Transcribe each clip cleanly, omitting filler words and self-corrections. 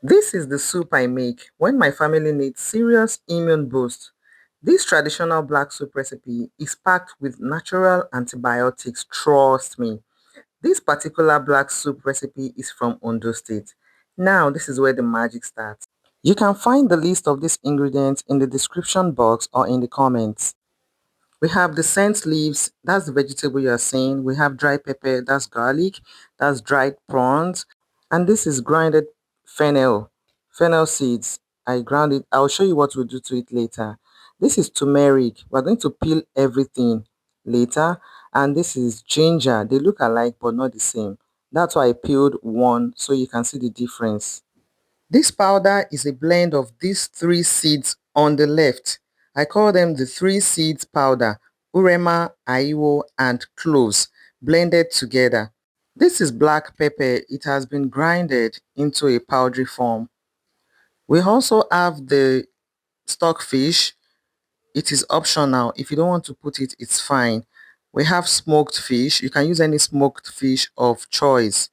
This is the soup I make when my family needs serious immune boost. This traditional black soup recipe is packed with natural antibiotics, trust me. This particular black soup recipe is from Ondo State. Now, this is where the magic starts. You can find the list of these ingredients in the description box or in the comments. We have the scent leaves, that's the vegetable you are seeing. We have dry pepper, that's garlic, that's dried prawns, and this is grinded fennel, fennel seeds. I ground it. I'll show you what we'll do to it later. This is turmeric. We're going to peel everything later, and this is ginger. They look alike but not the same. That's why I peeled one so you can see the difference. This powder is a blend of these three seeds on the left. I call them the three seeds powder, urema, aiwo, and cloves, blended together. This is black pepper. It has been grinded into a powdery form. We also have the stockfish. It is optional. If you don't want to put it, it's fine. We have smoked fish. You can use any smoked fish of choice.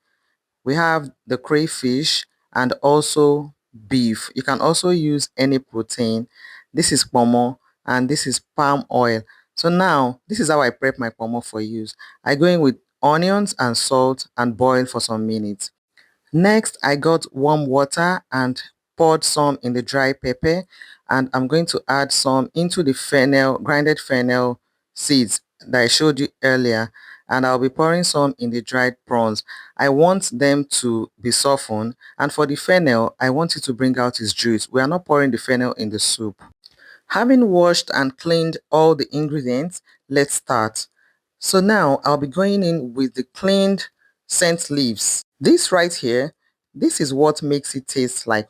We have the crayfish and also beef. You can also use any protein. This is pomo and this is palm oil. So now this is how I prep my pomo for use. I go in with onions and salt and boil for some minutes. Next, I got warm water and poured some in the dry pepper, and I'm going to add some into the fennel, grinded fennel seeds that I showed you earlier, and I'll be pouring some in the dried prawns. I want them to be softened, and for the fennel, I want it to bring out its juice. We are not pouring the fennel in the soup. Having washed and cleaned all the ingredients, let's start. So now I'll be going in with the cleaned scent leaves. This right here, this is what makes it taste like.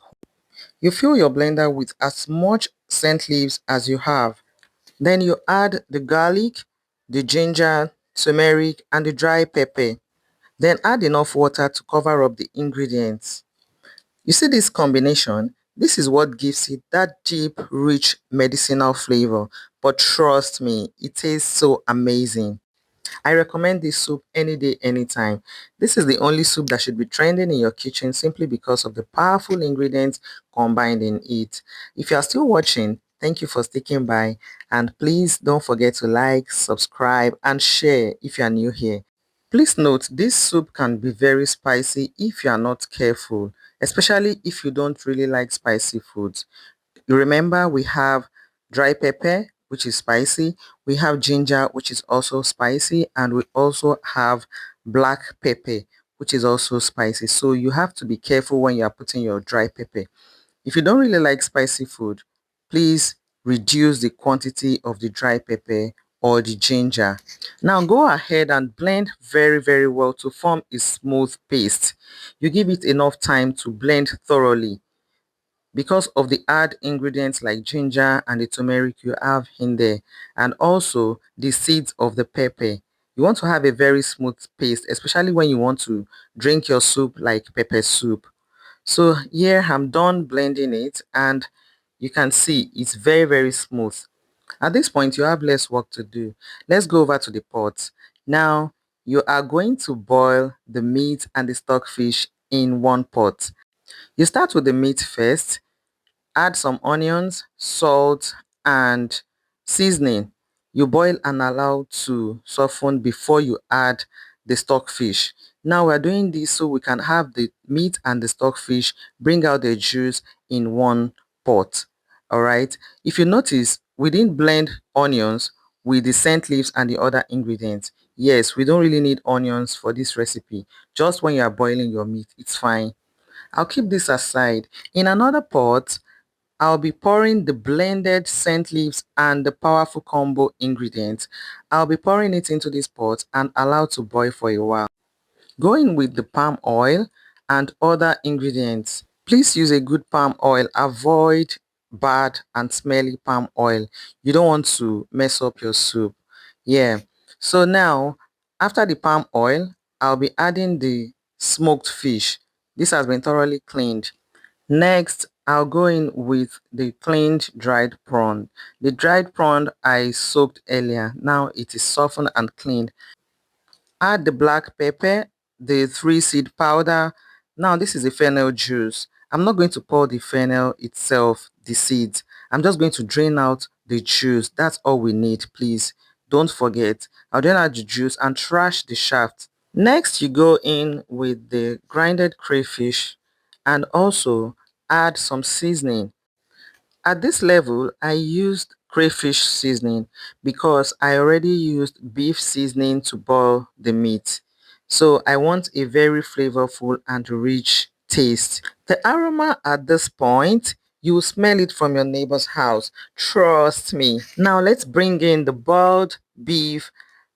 You fill your blender with as much scent leaves as you have. Then you add the garlic, the ginger, turmeric, and the dry pepper. Then add enough water to cover up the ingredients. You see this combination? This is what gives it that deep, rich medicinal flavor. But trust me, it tastes so amazing. I recommend this soup any day, anytime. This is the only soup that should be trending in your kitchen simply because of the powerful ingredients combined in it. If you are still watching, thank you for sticking by, and please don't forget to like, subscribe, and share if you are new here. Please note this soup can be very spicy if you are not careful, especially if you don't really like spicy foods. You remember we have dry pepper, which is spicy, we have ginger, which is also spicy, and we also have black pepper, which is also spicy. So you have to be careful when you are putting your dry pepper. If you don't really like spicy food, please reduce the quantity of the dry pepper or the ginger. Now go ahead and blend very well to form a smooth paste. You give it enough time to blend thoroughly because of the add ingredients like ginger and the turmeric you have in there, and also the seeds of the pepper. You want to have a very smooth paste, especially when you want to drink your soup like pepper soup. So here I'm done blending it, and you can see it's very smooth. At this point you have less work to do. Let's go over to the pot. Now you are going to boil the meat and the stockfish in one pot. You start with the meat first. Add some onions, salt, and seasoning. You boil and allow to soften before you add the stockfish. Now we're doing this so we can have the meat and the stockfish bring out the juice in one pot. All right. If you notice, we didn't blend onions with the scent leaves and the other ingredients. Yes, we don't really need onions for this recipe. Just when you are boiling your meat, it's fine. I'll keep this aside. In another pot, I'll be pouring the blended scent leaves and the powerful combo ingredients. I'll be pouring it into this pot and allow to boil for a while. Going with the palm oil and other ingredients. Please use a good palm oil. Avoid bad and smelly palm oil. You don't want to mess up your soup. Yeah. So now, after the palm oil, I'll be adding the smoked fish. This has been thoroughly cleaned. Next, I'll go in with the cleaned dried prawn. The dried prawn I soaked earlier. Now it is softened and cleaned. Add the black pepper, the three seed powder. Now this is the fennel juice. I'm not going to pour the fennel itself, the seeds. I'm just going to drain out the juice. That's all we need, please. Don't forget. I'll drain out the juice and trash the shaft. Next, you go in with the grinded crayfish and also add some seasoning. At this level, I used crayfish seasoning because I already used beef seasoning to boil the meat. So I want a very flavorful and rich taste. The aroma at this point, you will smell it from your neighbor's house. Trust me. Now let's bring in the boiled beef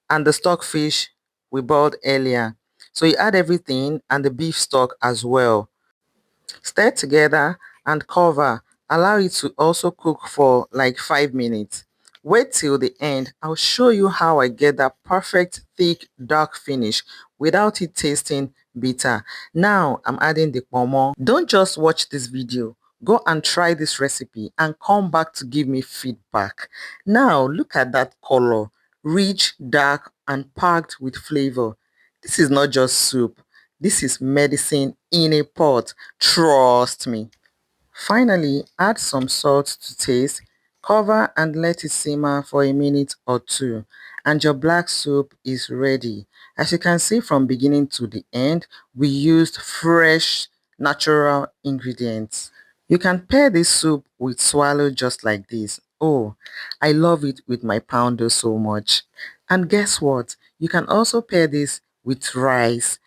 and the stockfish we boiled earlier. So you add everything and the beef stock as well. Stir together and cover. Allow it to also cook for like 5 minutes. Wait till the end. I'll show you how I get that perfect thick dark finish without it tasting bitter. Now I'm adding the pomo. Don't just watch this video. Go and try this recipe and come back to give me feedback. Now look at that color. Rich, dark and packed with flavor. This is not just soup. This is medicine in a pot. Trust me. Finally, add some salt to taste, cover and let it simmer for a minute or two, and your black soup is ready. As you can see from beginning to the end, we used fresh, natural ingredients. You can pair this soup with swallow just like this. Oh, I love it with my pounder so much. And guess what? You can also pair this with rice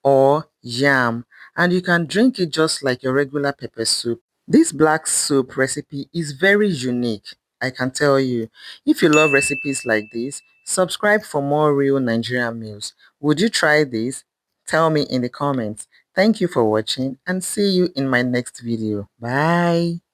or yam, and you can drink it just like your regular pepper soup. This black soup recipe is very unique, I can tell you. If you love recipes like this, subscribe for more real Nigerian meals. Would you try this? Tell me in the comments. Thank you for watching and see you in my next video. Bye.